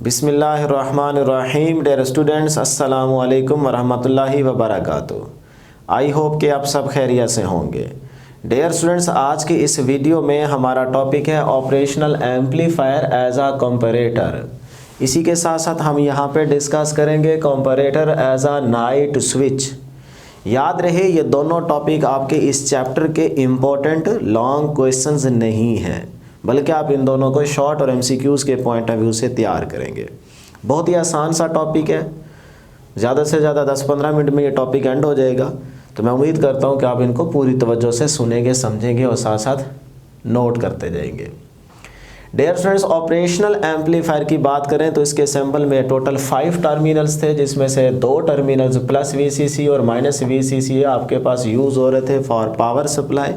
बिस्मिल्लाहिर्रहमानिर्रहीम। Dear students, अस्सलामु अलैकुम वरहमतुल्लाहि वबरकातुहू। आई होप कि आप सब खैरियत से होंगे। डियर स्टूडेंट्स, आज की इस वीडियो में हमारा टॉपिक है operational amplifier as a comparator. इसी के साथ साथ हम यहाँ पे डिस्कस करेंगे comparator as a night switch. याद रहे, ये दोनों टॉपिक आपके इस चैप्टर के इम्पोर्टेंट लॉन्ग क्वेश्चंस नहीं हैं, बल्कि आप इन दोनों को शॉर्ट और एमसीक्यूज़ के पॉइंट ऑफ व्यू से तैयार करेंगे। बहुत ही आसान सा टॉपिक है, ज़्यादा से ज़्यादा 10-15 मिनट में ये टॉपिक एंड हो जाएगा। तो मैं उम्मीद करता हूँ कि आप इनको पूरी तवज्जो से सुनेंगे, समझेंगे और साथ साथ नोट करते जाएंगे। डियर स्टूडेंट्स, ऑपरेशनल एम्पलीफायर की बात करें तो इसके सैम्पल में टोटल 5 टर्मिनल्स थे, जिसमें से 2 टर्मिनल्स प्लस VCC और माइनस VCC आपके पास यूज़ हो रहे थे फॉर पावर सप्लाई।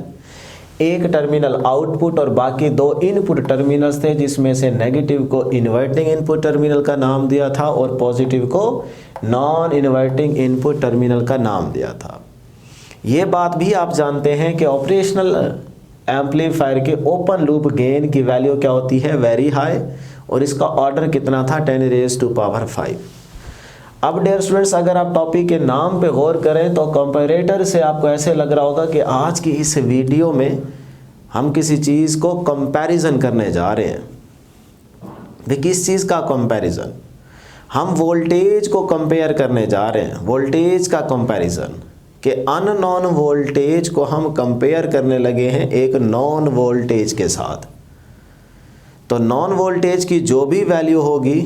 एक टर्मिनल आउटपुट और बाकी 2 इनपुट टर्मिनल्स थे, जिसमें से नेगेटिव को इन्वर्टिंग इनपुट टर्मिनल का नाम दिया था और पॉजिटिव को नॉन इन्वर्टिंग इनपुट टर्मिनल का नाम दिया था। ये बात भी आप जानते हैं कि ऑपरेशनल एम्पलीफायर के ओपन लूप गेन की वैल्यू क्या होती है, वेरी हाई, और इसका ऑर्डर कितना था 10⁵। अब डियर स्टूडेंट्स, अगर आप टॉपिक के नाम पे गौर करें तो कंपैरेटर से आपको ऐसे लग रहा होगा कि आज की इस वीडियो में हम किसी चीज़ को कंपैरिजन करने जा रहे हैं। वे किस चीज़ का कंपैरिजन? हम वोल्टेज को कंपेयर करने जा रहे हैं, वोल्टेज का कंपैरिजन, कि अननोन वोल्टेज को हम कंपेयर करने लगे हैं एक नॉन वोल्टेज के साथ। तो नॉन वोल्टेज की जो भी वैल्यू होगी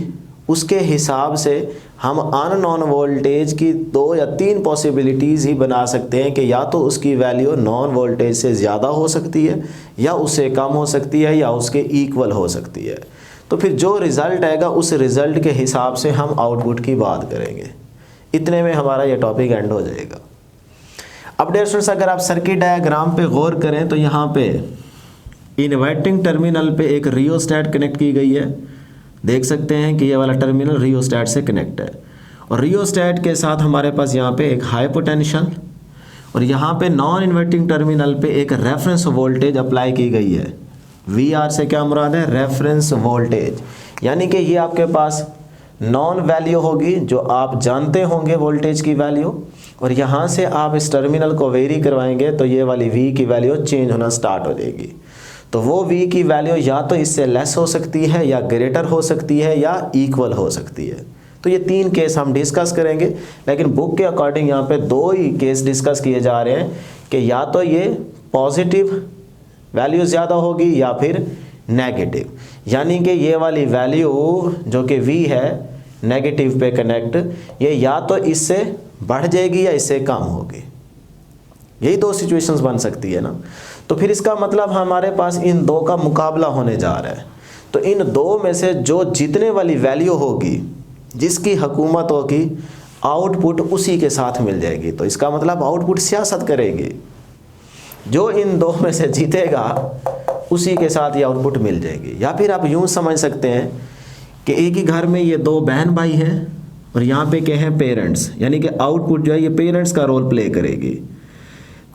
उसके हिसाब से हम अननोन वोल्टेज की 2 या 3 पॉसिबिलिटीज़ ही बना सकते हैं कि या तो उसकी वैल्यू नॉन वोल्टेज से ज़्यादा हो सकती है, या उससे कम हो सकती है, या उसके इक्वल हो सकती है। तो फिर जो रिज़ल्ट आएगा उस रिज़ल्ट के हिसाब से हम आउटपुट की बात करेंगे। इतने में हमारा ये टॉपिक एंड हो जाएगा। अब डियर स्टूडेंट्स, अगर आप सर्किट डायग्राम पे गौर करें तो यहाँ पे इन्वर्टिंग टर्मिनल पे एक रियोस्टैट कनेक्ट की गई है। देख सकते हैं कि ये वाला टर्मिनल रियोस्टैट से कनेक्ट है, और रियोस्टैट के साथ हमारे पास यहाँ पे एक हाई पोटेंशियल और यहाँ पे नॉन इन्वर्टिंग टर्मिनल पे एक रेफरेंस वोल्टेज अप्लाई की गई है। VR से क्या मुराद है? Reference voltage. यानी कि ये आपके पास नॉन वैल्यू होगी जो आप जानते होंगे वोल्टेज की वैल्यू, और यहाँ से आप इस टर्मिनल को वेरी करवाएंगे तो ये वाली V की वैल्यू चेंज होना स्टार्ट हो जाएगी। तो वो V की वैल्यू या तो इससे लेस हो सकती है, या ग्रेटर हो सकती है, या इक्वल हो सकती है। तो ये 3 केस हम डिस्कस करेंगे, लेकिन बुक के अकॉर्डिंग यहाँ पे 2 ही केस डिस्कस किए जा रहे हैं कि या तो ये पॉजिटिव वैल्यू ज़्यादा होगी या फिर नेगेटिव। यानी कि ये वाली वैल्यू जो कि V है नेगेटिव पे कनेक्ट, ये या तो इससे बढ़ जाएगी या इससे कम होगी। यही 2 सिचुएशंस बन सकती है ना। तो फिर इसका मतलब हमारे पास इन 2 का मुकाबला होने जा रहा है। तो इन 2 में से जो जीतने वाली वैल्यू होगी, जिसकी हुकूमत होगी, आउटपुट उसी के साथ मिल जाएगी। तो इसका मतलब आउटपुट सियासत करेगी, जो इन 2 में से जीतेगा उसी के साथ ये आउटपुट मिल जाएगी। या फिर आप यूँ समझ सकते हैं कि एक ही घर में ये 2 बहन भाई हैं और यहाँ पे क्या हैं, पेरेंट्स, यानी कि आउटपुट जो है ये पेरेंट्स का रोल प्ले करेगी।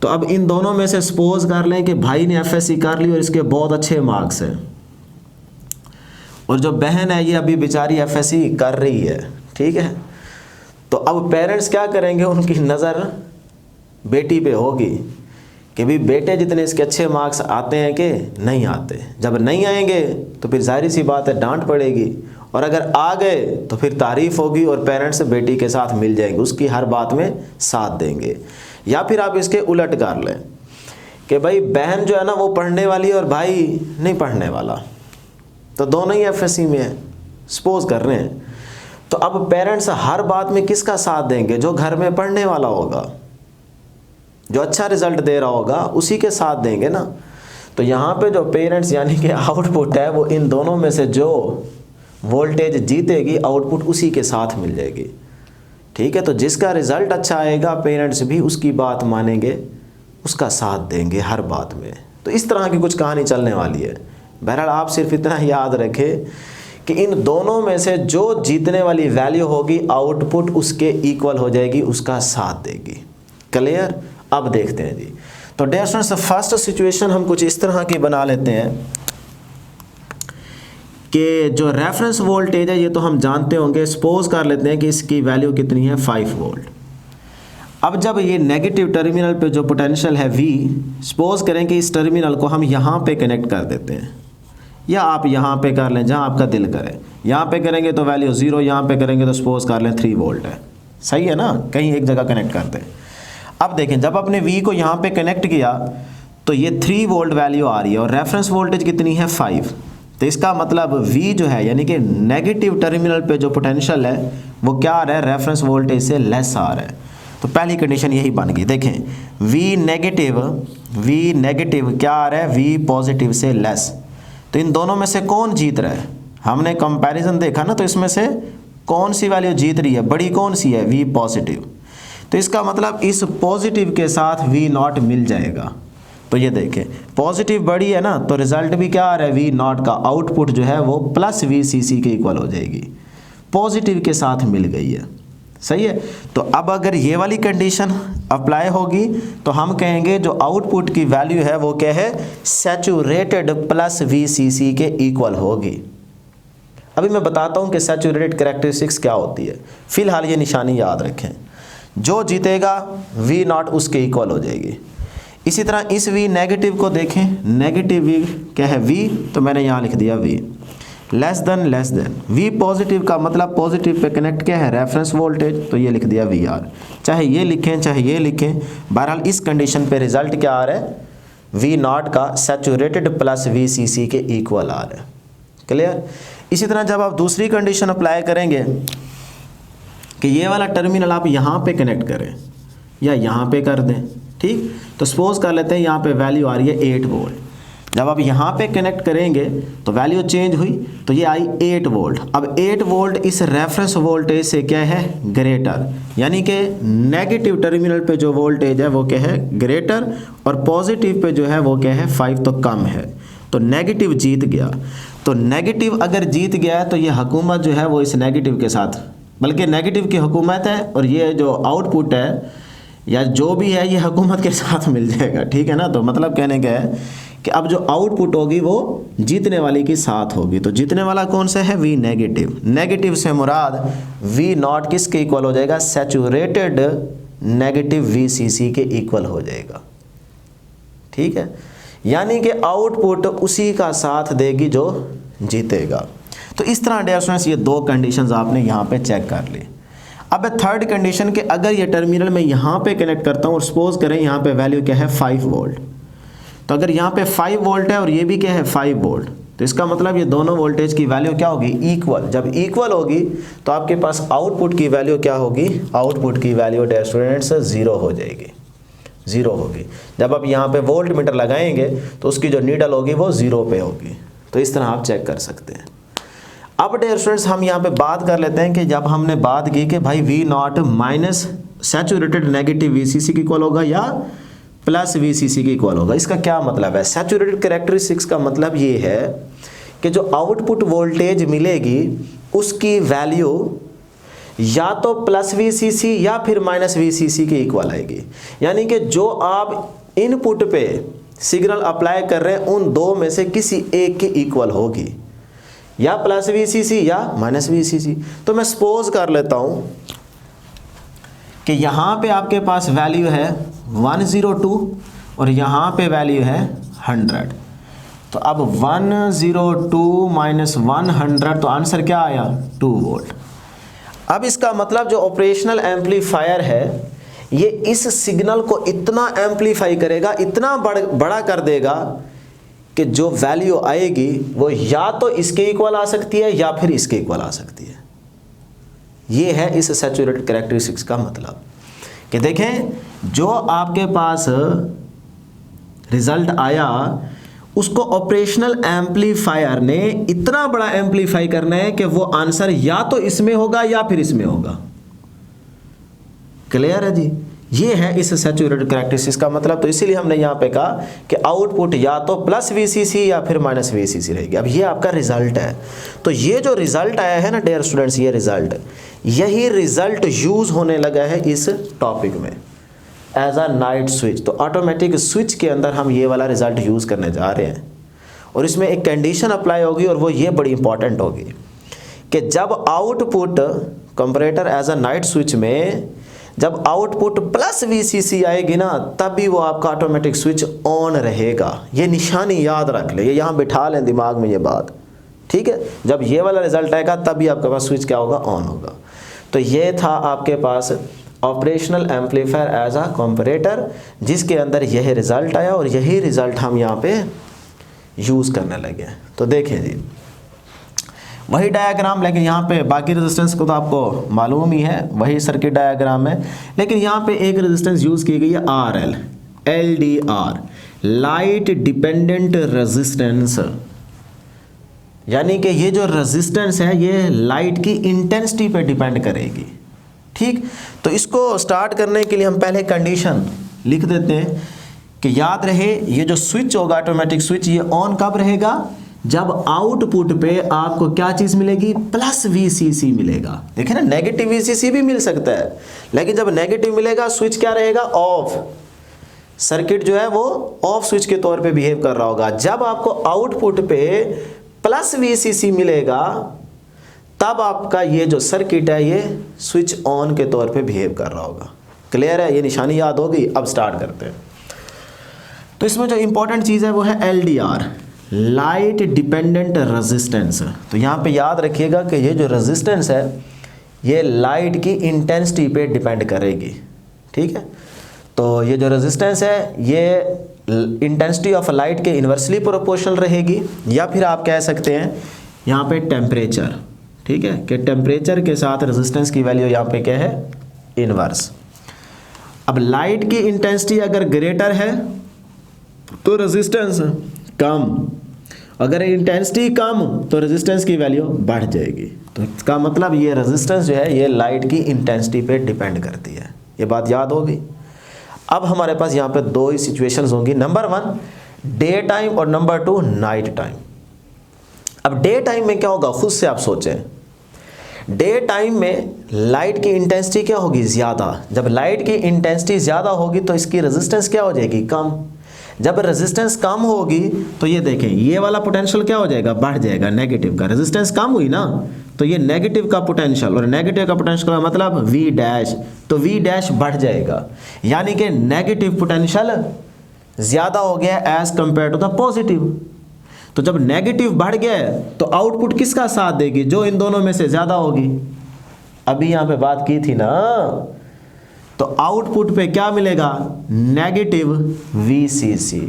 तो अब इन दोनों में से सपोज कर लें कि भाई ने FSC कर ली और इसके बहुत अच्छे मार्क्स हैं, और जो बहन है ये अभी बेचारी FSC कर रही है, ठीक है। तो अब पेरेंट्स क्या करेंगे, उनकी नज़र बेटी पे होगी कि भाई बेटे जितने इसके अच्छे मार्क्स आते हैं कि नहीं आते। जब नहीं आएंगे तो फिर जाहिर सी बात है डांट पड़ेगी, और अगर आ गए तो फिर तारीफ़ होगी और पेरेंट्स बेटी के साथ मिल जाएंगे, उसकी हर बात में साथ देंगे। या फिर आप इसके उलट कर लें कि भाई बहन जो है ना वो पढ़ने वाली है और भाई नहीं पढ़ने वाला, तो दोनों ही FSC में है, सपोज कर रहे हैं। तो अब पेरेंट्स हर बात में किसका साथ देंगे? जो घर में पढ़ने वाला होगा, जो अच्छा रिजल्ट दे रहा होगा, उसी के साथ देंगे ना। तो यहाँ पे जो पेरेंट्स यानी कि आउटपुट है वो इन दोनों में से जो वोल्टेज जीतेगी आउटपुट उसी के साथ मिल जाएगी, ठीक है। तो जिसका रिज़ल्ट अच्छा आएगा पेरेंट्स भी उसकी बात मानेंगे, उसका साथ देंगे हर बात में। तो इस तरह की कुछ कहानी चलने वाली है। बहरहाल आप सिर्फ इतना याद रखें कि इन दोनों में से जो जीतने वाली वैल्यू होगी आउटपुट उसके इक्वल हो जाएगी, उसका साथ देगी। क्लियर? अब देखते हैं जी। तो डियर स्टूडेंट्स, फर्स्ट सिचुएशन हम कुछ इस तरह की बना लेते हैं कि जो रेफरेंस वोल्टेज है ये तो हम जानते होंगे, सपोज कर लेते हैं कि इसकी वैल्यू कितनी है 5 वोल्ट। अब जब ये नेगेटिव टर्मिनल पे जो पोटेंशियल है V, सपोज करें कि इस टर्मिनल को हम यहाँ पे कनेक्ट कर देते हैं, या आप यहाँ पे कर लें जहाँ आपका दिल करे। यहाँ पे करेंगे तो वैल्यू 0, यहाँ पे करेंगे तो सपोज कर लें 3 वोल्ट है, सही है ना, कहीं एक जगह कनेक्ट करते हैं। अब देखें जब आपने V को यहाँ पे कनेक्ट किया तो ये 3 वोल्ट वैल्यू आ रही है और रेफरेंस वोल्टेज कितनी है 5। तो इसका मतलब V जो है यानी कि नेगेटिव टर्मिनल पे जो पोटेंशियल है वो क्या आ रहा है, रेफरेंस वोल्टेज से लेस आ रहा है। तो पहली कंडीशन यही बन गई। देखें V नेगेटिव क्या आ रहा है, V पॉजिटिव से लेस। तो इन दोनों में से कौन जीत रहा है, हमने कंपैरिजन देखा ना, तो इसमें से कौन सी वैल्यू जीत रही है, बड़ी कौन सी है, V पॉजिटिव। तो इसका मतलब इस पॉजिटिव के साथ V नॉट मिल जाएगा। तो ये देखें पॉजिटिव बड़ी है ना, तो रिजल्ट भी क्या आ रहा है, V नॉट का आउटपुट जो है वो प्लस VCC के इक्वल हो जाएगी, पॉजिटिव के साथ मिल गई है, सही है। तो अब अगर ये वाली कंडीशन अप्लाई होगी तो हम कहेंगे जो आउटपुट की वैल्यू है वो क्या है, सैचुरेटेड प्लस VCC के इक्वल होगी। अभी मैं बताता हूँ कि सैचुरेटेड कैरेक्टरिस्टिक्स क्या होती है, फिलहाल ये निशानी याद रखें। जो जीतेगा V नॉट उसके इक्वल हो जाएगी। इसी तरह इस V नेगेटिव को देखें, नेगेटिव V क्या है V, तो मैंने यहाँ लिख दिया V less than. V positive का मतलब पॉजिटिव पे कनेक्ट क्या है, रेफरेंस वोल्टेज, तो ये लिख दिया VR। चाहे ये लिखें चाहे ये लिखें, बहरहाल इस कंडीशन पे रिजल्ट क्या आ रहा है, V नॉट का सैचुरेटेड प्लस VCC के इक्वल आ रहा है। क्लियर। इसी तरह जब आप दूसरी कंडीशन अप्लाई करेंगे कि ये वाला टर्मिनल आप यहाँ पे कनेक्ट करें या यहाँ पे कर दें, ठीक। तो सपोज कर लेते हैं यहाँ पे वैल्यू आ रही है 8 वोल्ट। जब आप यहाँ पे कनेक्ट करेंगे तो वैल्यू चेंज हुई, तो ये आई 8 वोल्ट। अब 8 वोल्ट इस रेफरेंस वोल्टेज से क्या है, ग्रेटर, यानी कि नेगेटिव टर्मिनल पे जो वोल्टेज है वो क्या है, ग्रेटर, और पॉजिटिव पे जो है वो क्या है 5, तो कम है। तो नेगेटिव जीत गया। तो नेगेटिव अगर जीत गया है तो ये हुकूमत जो है वो इस नेगेटिव के साथ, बल्कि नेगेटिव की हुकूमत है, और ये जो आउटपुट है या जो भी है ये हुकूमत के साथ मिल जाएगा, ठीक है ना। तो मतलब कहने का है कि अब जो आउटपुट होगी वो जीतने वाले के साथ होगी। तो जीतने वाला कौन सा है, V नेगेटिव। नेगेटिव से मुराद V नॉट किसके इक्वल हो जाएगा, सैचुरेटेड नेगेटिव VCC के इक्वल हो जाएगा, ठीक है। यानी कि आउटपुट उसी का साथ देगी जो जीतेगा। तो इस तरह डियर स्टूडेंट्स ये दो कंडीशंस आपने यहाँ पे चेक कर ली। अब थर्ड कंडीशन के अगर ये टर्मिनल मैं यहाँ पे कनेक्ट करता हूँ और सपोज करें यहाँ पे वैल्यू क्या है 5 वोल्ट, तो अगर यहाँ पे 5 वोल्ट है और ये भी क्या है 5 वोल्ट, तो इसका मतलब ये दोनों वोल्टेज की वैल्यू क्या होगी, इक्वल। जब इक्वल होगी तो आपके पास आउटपुट की वैल्यू क्या होगी, आउटपुट की वैल्यू डियर स्टूडेंट्स 0 हो जाएगी, 0 होगी। जब आप यहाँ पे वोल्ट मीटर लगाएंगे तो उसकी जो नीडल होगी वो 0 पे होगी। तो इस तरह आप चेक कर सकते हैं। अब डियर स्टूडेंट्स हम यहाँ पे बात कर लेते हैं कि जब हमने बात की कि भाई V not minus saturated negative VCC की इक्वल होगा या प्लस VCC की इक्वल होगा, इसका क्या मतलब है। सैचुरेटेड कैरेक्टरिस्टिक्स का मतलब ये है कि जो आउटपुट वोल्टेज मिलेगी उसकी वैल्यू या तो प्लस VCC या फिर माइनस VCC की इक्वल आएगी। यानी कि जो आप इनपुट पे सिग्नल अप्लाई कर रहे हैं उन दो में से किसी एक की इक्वल होगी, या प्लस VCC या माइनस VCC। तो मैं सपोज कर लेता हूं कि यहाँ पे आपके पास वैल्यू है 102 और यहाँ पे वैल्यू है 100। तो अब 102 माइनस 100, तो आंसर क्या आया 2 वोल्ट। अब इसका मतलब जो ऑपरेशनल एम्पलीफायर है ये इस सिग्नल को इतना एम्पलीफाई करेगा, इतना बड़ा कर देगा कि जो वैल्यू आएगी वो या तो इसके इक्वल आ सकती है या फिर इसके इक्वल आ सकती है। ये है इस सैचुरेटेड कैरेक्टरिस्टिक्स का मतलब कि देखें जो आपके पास रिजल्ट आया उसको ऑपरेशनल एम्पलीफायर ने इतना बड़ा एम्पलीफाई करना है कि वो आंसर या तो इसमें होगा या फिर इसमें होगा। क्लियर है जी, ये है इस सैचुरेटेड कैरेक्टरिस्टिक्स का मतलब। तो इसीलिए हमने यहाँ पे कहा कि आउटपुट या तो प्लस VCC या फिर माइनस VCC रहेगी। अब ये आपका रिजल्ट है। तो ये जो रिजल्ट आया है ना डियर स्टूडेंट्स, ये रिजल्ट, यही रिजल्ट यूज होने लगा है इस टॉपिक में एज अ नाइट स्विच। तो ऑटोमेटिक स्विच के अंदर हम ये वाला रिजल्ट यूज करने जा रहे हैं। और इसमें एक कंडीशन अप्लाई होगी और वो ये बड़ी इंपॉर्टेंट होगी कि जब output comparator as a night switch में जब आउटपुट प्लस VCC आएगी ना, तभी वो आपका ऑटोमेटिक स्विच ऑन रहेगा। ये निशानी याद रख ले, ये यहाँ बिठा लें दिमाग में ये बात, ठीक है। जब ये वाला रिजल्ट आएगा तभी आपके पास स्विच क्या होगा, ऑन होगा। तो ये था आपके पास operational amplifier as a comparator, जिसके अंदर यह रिजल्ट आया और यही रिजल्ट हम यहाँ पे यूज़ करने लगे। तो देखें जी, वही डायग्राम, लेकिन यहाँ पे बाकी रेजिस्टेंस को तो आपको मालूम ही है, वही सर्किट डायग्राम है, लेकिन यहाँ पे एक रेजिस्टेंस यूज़ की गई है RL, LDR, light dependent resistance, यानी कि ये जो रेजिस्टेंस है ये लाइट की इंटेंसिटी पे डिपेंड करेगी, ठीक। तो इसको स्टार्ट करने के लिए हम पहले कंडीशन लिख देते हैं कि याद रहे ये जो स्विच होगा ऑटोमेटिक स्विच, ये ऑन कब रहेगा, जब आउटपुट पे आपको क्या चीज़ मिलेगी, प्लस VCC मिलेगा। देखें ना, नेगेटिव VCC भी मिल सकता है, लेकिन जब नेगेटिव मिलेगा स्विच क्या रहेगा, ऑफ। सर्किट जो है वो ऑफ स्विच के तौर पे बिहेव कर रहा होगा। जब आपको आउटपुट पे प्लस VCC मिलेगा तब आपका ये जो सर्किट है ये स्विच ऑन के तौर पे बिहेव कर रहा होगा। क्लियर है, ये निशानी याद होगी। अब स्टार्ट करते हैं। तो इसमें जो इंपॉर्टेंट चीज़ है वो है LDR, लाइट डिपेंडेंट रेजिस्टेंस। तो यहाँ पे याद रखिएगा कि ये जो रेजिस्टेंस है ये लाइट की इंटेंसिटी पे डिपेंड करेगी, ठीक है। तो ये जो रेजिस्टेंस है ये इंटेंसिटी ऑफ लाइट के इन्वर्सली प्रोपोर्शनल रहेगी, या फिर आप कह सकते हैं यहाँ पे टेम्परेचर, ठीक है, कि टेम्परेचर के साथ रेजिस्टेंस की वैल्यू यहाँ पे क्या है, इन्वर्स। अब लाइट की इंटेंसिटी अगर ग्रेटर है तो रेजिस्टेंस कम, अगर इंटेंसिटी कम तो रेजिस्टेंस की वैल्यू बढ़ जाएगी। तो इसका मतलब ये रेजिस्टेंस जो है ये लाइट की इंटेंसिटी पे डिपेंड करती है। ये बात याद होगी। अब हमारे पास यहाँ पे दो ही सिचुएशंस होंगी, नंबर 1 डे टाइम और नंबर 2 नाइट टाइम। अब डे टाइम में क्या होगा, खुद से आप सोचें। डे टाइम में लाइट की इंटेंसिटी क्या होगी, ज़्यादा। जब लाइट की इंटेंसिटी ज़्यादा होगी तो इसकी रेजिस्टेंस क्या हो जाएगी, कम। जब रेजिस्टेंस कम होगी तो ये देखें ये वाला पोटेंशियल क्या हो जाएगा, बढ़ जाएगा, नेगेटिव का। रेजिस्टेंस कम हुई ना तो ये नेगेटिव का पोटेंशियल, और नेगेटिव का पोटेंशियल का मतलब V डैश, तो V डैश बढ़ जाएगा, यानी कि नेगेटिव पोटेंशियल ज़्यादा हो गया as compare to the positive. तो जब नेगेटिव बढ़ गया तो आउटपुट किसका साथ देगी, जो इन दोनों में से ज़्यादा होगी। अभी यहाँ पे बात की थी ना, तो आउटपुट पे क्या मिलेगा, नेगेटिव VCC।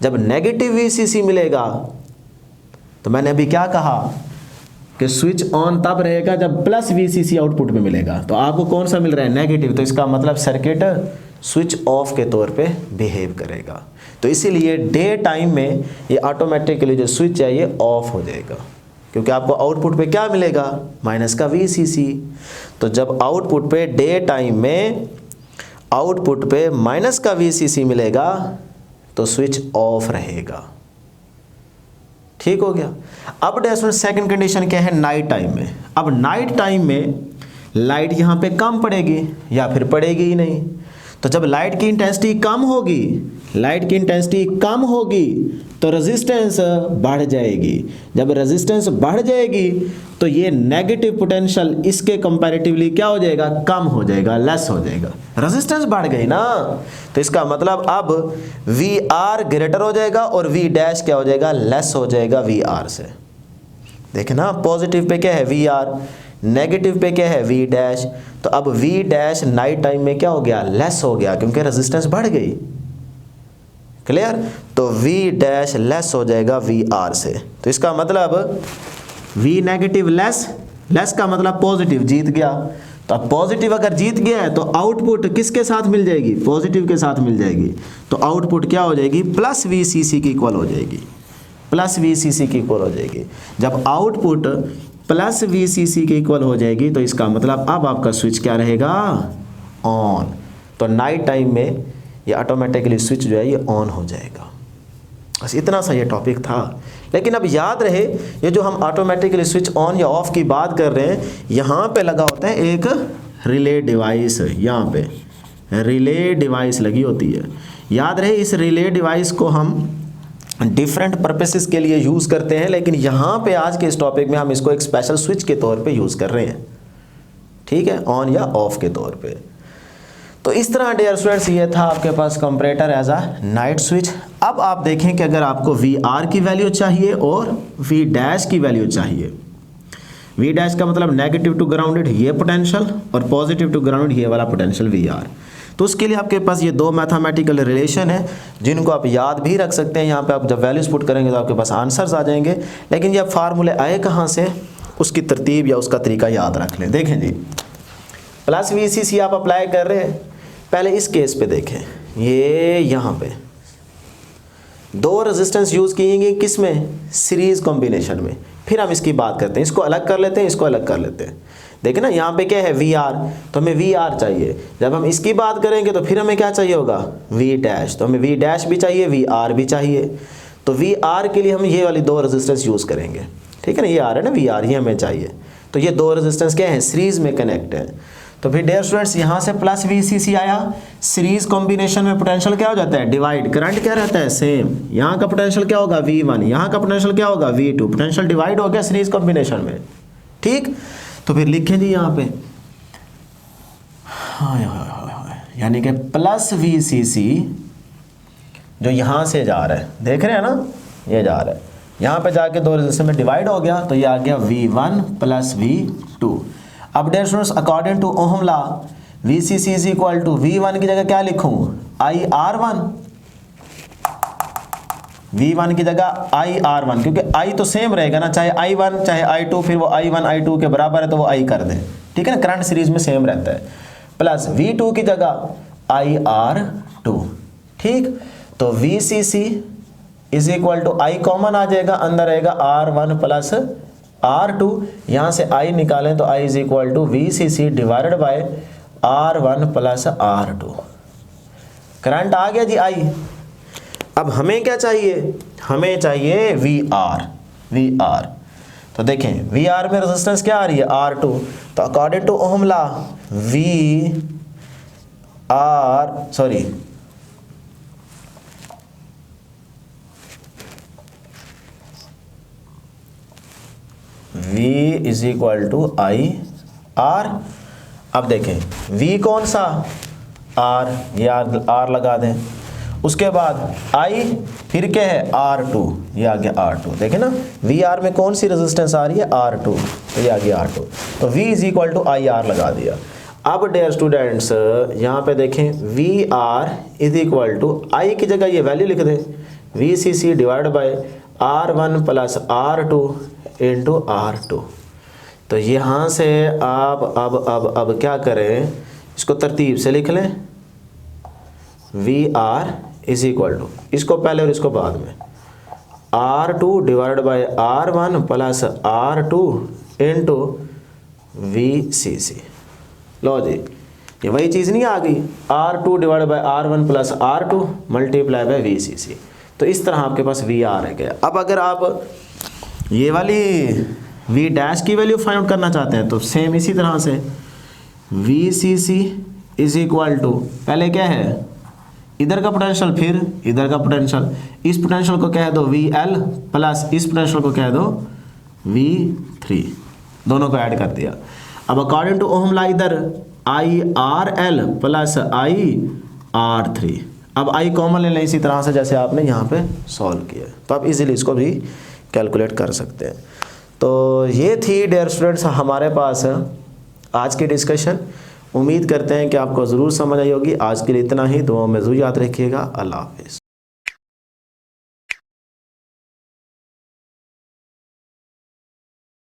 जब नेगेटिव VCC मिलेगा तो मैंने अभी क्या कहा कि स्विच ऑन तब रहेगा जब प्लस VCC आउटपुट पे मिलेगा। तो आपको कौन सा मिल रहा है, नेगेटिव, तो इसका मतलब सर्किट स्विच ऑफ के तौर पे बिहेव करेगा। तो इसीलिए डे टाइम में ये ऑटोमेटिकली जो स्विच है ये ऑफ हो जाएगा, क्योंकि आपको आउटपुट पे क्या मिलेगा, माइनस का VCC। तो जब आउटपुट पे डे टाइम में आउटपुट पे माइनस का VCC मिलेगा तो स्विच ऑफ रहेगा। ठीक हो गया। अब डेस्टोन सेकंड कंडीशन क्या है, नाइट टाइम में। अब नाइट टाइम में लाइट यहाँ पे कम पड़ेगी या फिर पड़ेगी ही नहीं। तो जब लाइट की इंटेंसिटी कम होगी, लाइट की इंटेंसिटी कम होगी तो रेजिस्टेंस बढ़ जाएगी। जब रेजिस्टेंस बढ़ जाएगी तो ये नेगेटिव पोटेंशियल इसके कंपैरेटिवली क्या हो जाएगा, कम हो जाएगा, लेस हो जाएगा। रेजिस्टेंस बढ़ गई ना, तो इसका मतलब अब VR ग्रेटर हो जाएगा और V डैश क्या हो जाएगा, लेस हो जाएगा VR से। देखे ना, पॉजिटिव पे क्या है VR, नेगेटिव पे क्या है V डैश। तो अब V डैश नाइट टाइम में क्या हो गया, लेस हो गया, क्योंकि रेजिस्टेंस बढ़ गई। क्लियर। तो V डैश लेस हो जाएगा VR से। तो इसका मतलब V नेगेटिव लेस, लेस का मतलब पॉजिटिव जीत गया। तो अब पॉजिटिव अगर जीत गया है तो आउटपुट किसके साथ मिल जाएगी, पॉजिटिव के साथ मिल जाएगी। तो आउटपुट क्या हो जाएगी, प्लस VCC की इक्वल हो जाएगी, प्लस VCC की इक्वल हो जाएगी। जब आउटपुट प्लस VCC की इक्वल हो जाएगी तो इसका मतलब अब आपका स्विच क्या रहेगा, ऑन। तो नाइट टाइम में ये ऑटोमेटिकली स्विच जो है ये ऑन हो जाएगा। बस इतना सा ये टॉपिक था। लेकिन अब याद रहे ये जो हम ऑटोमेटिकली स्विच ऑन या ऑफ की बात कर रहे हैं, यहाँ पे लगा होता है एक रिले डिवाइस, यहाँ पे रिले डिवाइस लगी होती है। याद रहे इस रिले डिवाइस को हम डिफरेंट पर्पसेस के लिए यूज़ करते हैं, लेकिन यहाँ पे आज के इस टॉपिक में हम इसको एक स्पेशल स्विच के तौर पे यूज़ कर रहे हैं, ठीक है, ऑन या ऑफ के तौर पे। तो इस तरह डियर स्टूडेंट्स ये था आपके पास comparator as a night switch. अब आप देखें कि अगर आपको VR की वैल्यू चाहिए और V' की वैल्यू चाहिए, V' का मतलब नेगेटिव टू ग्राउंडेड ये पोटेंशियल और पॉजिटिव टू ग्राउंडेड ये वाला पोटेंशियल VR। तो उसके लिए आपके पास ये दो मैथमेटिकल रिलेशन है जिनको आप याद भी रख सकते हैं। यहाँ पे आप जब वैल्यूज पुट करेंगे तो आपके पास आंसर्स आ जाएंगे, लेकिन ये फार्मूले आए कहाँ से, उसकी तरतीब या उसका तरीका याद रख लें। देखें जी, प्लस VCC आप अप्लाई कर रहे हैं, पहले इस केस पे देखें, ये यहाँ पे दो रेजिस्टेंस यूज़ किएंगे किस में, सीरीज कॉम्बिनेशन में। फिर हम इसकी बात करते हैं, इसको अलग कर लेते हैं, इसको अलग कर लेते हैं। देखें ना यहाँ पे क्या है VR, तो हमें VR चाहिए। जब हम इसकी बात करेंगे तो फिर हमें क्या चाहिए होगा, V', तो हमें V' भी चाहिए, VR भी चाहिए। तो VR के लिए हम ये वाली दो रेजिस्टेंस यूज़ करेंगे, ठीक है ना, ये आ रहा है ना VR, ये हमें चाहिए। तो ये दो रेजिस्टेंस क्या है, सीरीज में कनेक्ट है। तो फिर डियर स्टूडेंट्स यहाँ से प्लस VCC आया, सीरीज कॉम्बिनेशन में पोटेंशियल क्या हो जाता है, डिवाइड, करंट क्या रहता है सेम। यहाँ का पोटेंशियल क्या होगा V1, यहाँ का पोटेंशियल क्या होगा V2, पोटेंशियल डिवाइड हो गया सीरीज कॉम्बिनेशन में, ठीक। तो फिर लिखें जी यहाँ पे, यानी कि प्लस VCC जो यहाँ से जा रहा है, देख रहे हैं ना, ये जा रहा है, यहाँ पे जाके दो रेजिस्टेंस में डिवाइड हो गया, तो ये आ गया V1 प्लस V2। अब dear students according to Ohm law VCC is equal to V1 की जगह क्या लिखूं, IR1, V1 की जगह IR1, क्योंकि I तो सेम रहेगा ना, चाहे I1 चाहे I2, फिर वो I1 I2 के बराबर है तो वो I कर दें, ठीक है ना, करंट सीरीज में सेम रहता है। प्लस V2 की जगह IR2, ठीक। तो VCC is equal to I common आ जाएगा, अंदर रहेगा R1 प्लस R2, यहाँ से I निकालें तो I is equal to VCC divided by R1 plus R2। Current आ गया जी I। अब हमें क्या चाहिए, हमें चाहिए VR। तो देखें VR में रेजिस्टेंस क्या आ रही है, R2। तो according to Ohm law V is equal to IR। अब देखें V कौन सा, R, ये R लगा दें, उसके बाद I, फिर क्या है R2, ये आ गया R2। देखें ना VR में कौन सी रेजिस्टेंस आ रही है, R2, तो ये आ गया R2। तो V is equal to IR लगा दिया। अब डियर स्टूडेंट्स यहाँ पे देखें VR is equal to I की जगह ये वैल्यू लिख दें, VCC divide by R1 plus R2 into R2। तो यहाँ से आप अब क्या करें, इसको तरतीब से लिख लें, VR इज इक्वल टू, इसको पहले और इसको बाद में, R2 divide by R1 plus R2 into VCC। लो जी, ये वही चीज़ नहीं आ गई, R2 divide by R1 plus R2 multiply by VCC। तो इस तरह आपके पास VR है गया। अब अगर आप ये वाली V' की वैल्यू फाइंड आउट करना चाहते हैं तो सेम इसी तरह से VCC इज इक्वल टू, पहले क्या है इधर का पोटेंशियल फिर इधर का पोटेंशियल, इस पोटेंशियल को कह दो VL प्लस इस पोटेंशियल को कह दो V3, दोनों को ऐड कर दिया। अब अकॉर्डिंग टू ओहम लॉ इधर IRL प्लस IR3। अब I कॉमन ले लें इसी तरह से जैसे आपने यहाँ पे सॉल्व किया, तो आप इजीली इसको भी कैलकुलेट कर सकते हैं। तो ये थी डियर स्टूडेंट्स हमारे पास आज की डिस्कशन। उम्मीद करते हैं कि आपको ज़रूर समझ आई होगी। आज के लिए इतना ही, दुआ में ज़रूर याद रखिएगा। अल्लाह हाफिज़।